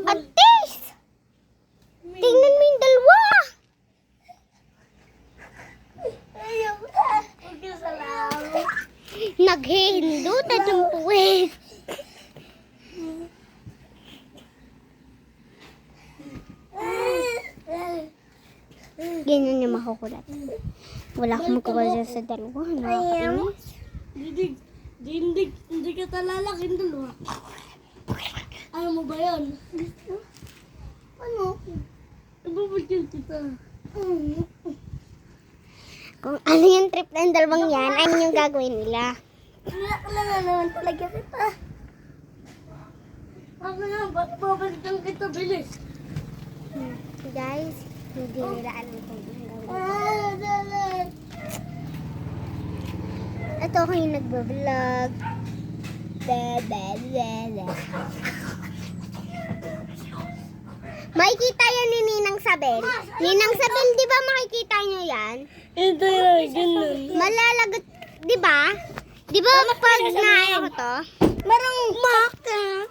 Atis! Tingnan mo yung dalawa! Naghihindot at yung puwet. Ganyan yung makukulat. Wala akong magkukulat sa dalawa. Nakakainis. Hindi ka talalaking dalawa. Ayaw mo ba yan? Ano? Ibabagyan kita. Kung ano yung trip ng dalawang yan, ano yung gagawin nila. Kailangan naman talaga kita. Ako na, babalikan kita, bilis. Guys, hindi nila alam kung anong gagawin. Ito ako yung nagbablog. Makikita yan ni Ninang Sabel. Ninang Sabel, di ba makikita nyo yan? Ito yan, ganun. Malalagot, di ba? Di ba pag naayos ko to? Merong marker.